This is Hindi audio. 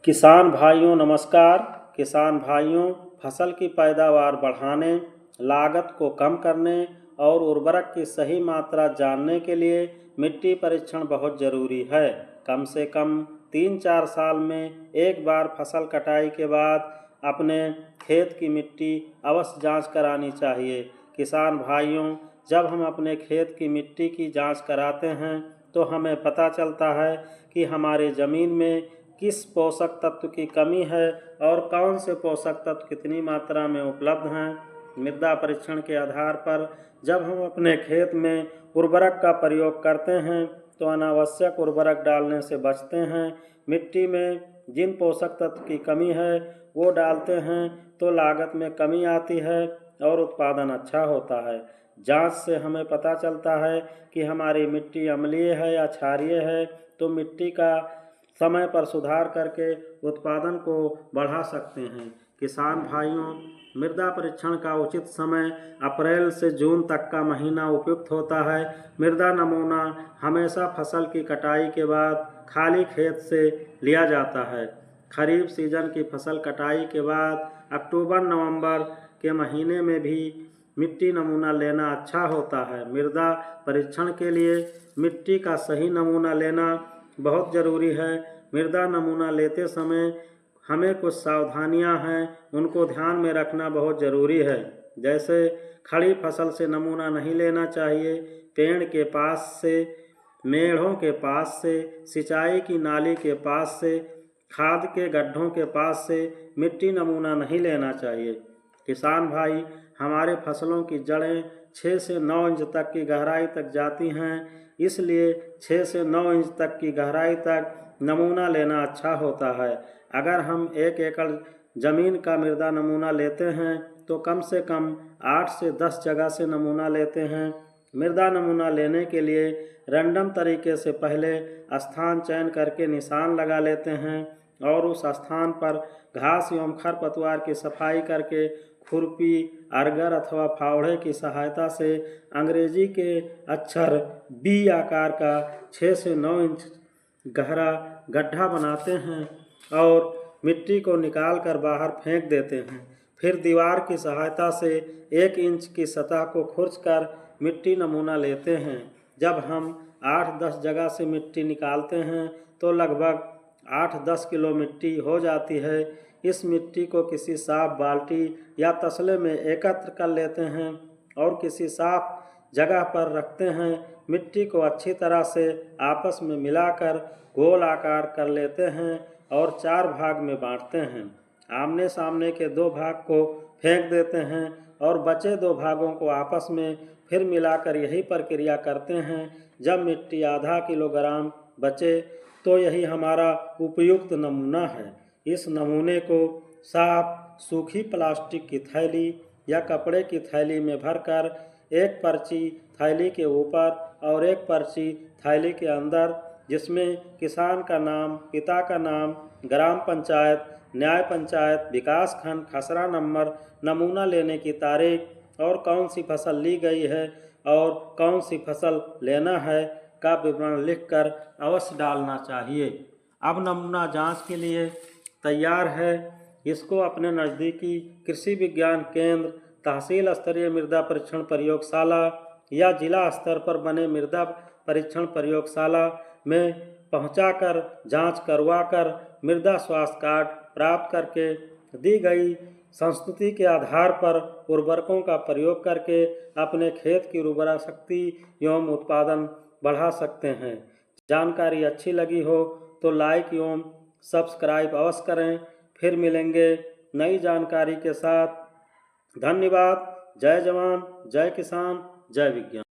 किसान भाइयों नमस्कार। किसान भाइयों, फसल की पैदावार बढ़ाने, लागत को कम करने और उर्वरक की सही मात्रा जानने के लिए मिट्टी परीक्षण बहुत ज़रूरी है। कम से कम 3-4 साल में एक बार फसल कटाई के बाद अपने खेत की मिट्टी अवश्य जांच करानी चाहिए। किसान भाइयों, जब हम अपने खेत की मिट्टी की जांच कराते हैं तो हमें पता चलता है कि हमारे ज़मीन में किस पोषक तत्व की कमी है और कौन से पोषक तत्व कितनी मात्रा में उपलब्ध हैं। मृदा परीक्षण के आधार पर जब हम अपने खेत में उर्वरक का प्रयोग करते हैं तो अनावश्यक उर्वरक डालने से बचते हैं। मिट्टी में जिन पोषक तत्व की कमी है वो डालते हैं तो लागत में कमी आती है और उत्पादन अच्छा होता है। जांच से हमें पता चलता है कि हमारी मिट्टी अम्लीय है या क्षारीय है, तो मिट्टी का समय पर सुधार करके उत्पादन को बढ़ा सकते हैं। किसान भाइयों, मृदा परीक्षण का उचित समय अप्रैल से जून तक का महीना उपयुक्त होता है। मृदा नमूना हमेशा फसल की कटाई के बाद खाली खेत से लिया जाता है। खरीफ सीजन की फसल कटाई के बाद अक्टूबर-नवंबर के महीने में भी मिट्टी नमूना लेना अच्छा होता है। मृदा परीक्षण के लिए मिट्टी का सही नमूना लेना बहुत ज़रूरी है। मृदा नमूना लेते समय हमें कुछ सावधानियां हैं, उनको ध्यान में रखना बहुत ज़रूरी है। जैसे खड़ी फसल से नमूना नहीं लेना चाहिए, पेड़ के पास से, मेढ़ों के पास से, सिंचाई की नाली के पास से, खाद के गड्ढों के पास से मिट्टी नमूना नहीं लेना चाहिए। किसान भाई, हमारे फसलों की जड़ें 6 से 9 इंच तक की गहराई तक जाती हैं, इसलिए 6 से 9 इंच तक की गहराई तक नमूना लेना अच्छा होता है। अगर हम 1 एकड़ ज़मीन का मृदा नमूना लेते हैं तो कम से कम 8 से 10 जगह से नमूना लेते हैं। मृदा नमूना लेने के लिए रैंडम तरीके से पहले स्थान चयन करके निशान लगा लेते हैं और उस स्थान पर घास एवं खरपतवार की सफाई करके खुरपी, अरगर अथवा फावड़े की सहायता से अंग्रेजी के अक्षर बी आकार का 6 से 9 इंच गहरा गड्ढा बनाते हैं और मिट्टी को निकाल कर बाहर फेंक देते हैं। फिर दीवार की सहायता से 1 इंच की सतह को खुरचकर मिट्टी नमूना लेते हैं। जब हम 8-10 जगह से मिट्टी निकालते हैं तो लगभग 8-10 किलो मिट्टी हो जाती है। इस मिट्टी को किसी साफ बाल्टी या तसले में एकत्र कर लेते हैं और किसी साफ जगह पर रखते हैं। मिट्टी को अच्छी तरह से आपस में मिलाकर गोल आकार कर लेते हैं और 4 भाग में बांटते हैं। आमने सामने के 2 भाग को फेंक देते हैं और बचे 2 भागों को आपस में फिर मिलाकर यही प्रक्रिया करते हैं। जब मिट्टी आधा किलोग्राम बचे तो यही हमारा उपयुक्त नमूना है। इस नमूने को साफ सूखी प्लास्टिक की थैली या कपड़े की थैली में भरकर एक पर्ची थैली के ऊपर और एक पर्ची थैली के अंदर, जिसमें किसान का नाम, पिता का नाम, ग्राम पंचायत, न्याय पंचायत, विकास खंड, खसरा नंबर, नमूना लेने की तारीख और कौन सी फसल ली गई है और कौन सी फसल लेना है का विवरण लिखकर अवश्य डालना चाहिए। अब नमूना जांच के लिए तैयार है। इसको अपने नज़दीकी कृषि विज्ञान केंद्र, तहसील स्तरीय मृदा परीक्षण प्रयोगशाला या जिला स्तर पर बने मृदा परीक्षण प्रयोगशाला में पहुंचाकर जांच करवाकर मृदा स्वास्थ्य कार्ड प्राप्त करके दी गई संस्तुति के आधार पर उर्वरकों का प्रयोग करके अपने खेत की उर्वरा शक्ति एवं उत्पादन बढ़ा सकते हैं। जानकारी अच्छी लगी हो तो लाइक एवं सब्सक्राइब अवश्य करें। फिर मिलेंगे नई जानकारी के साथ। धन्यवाद। जय जवान, जय किसान, जय विज्ञान।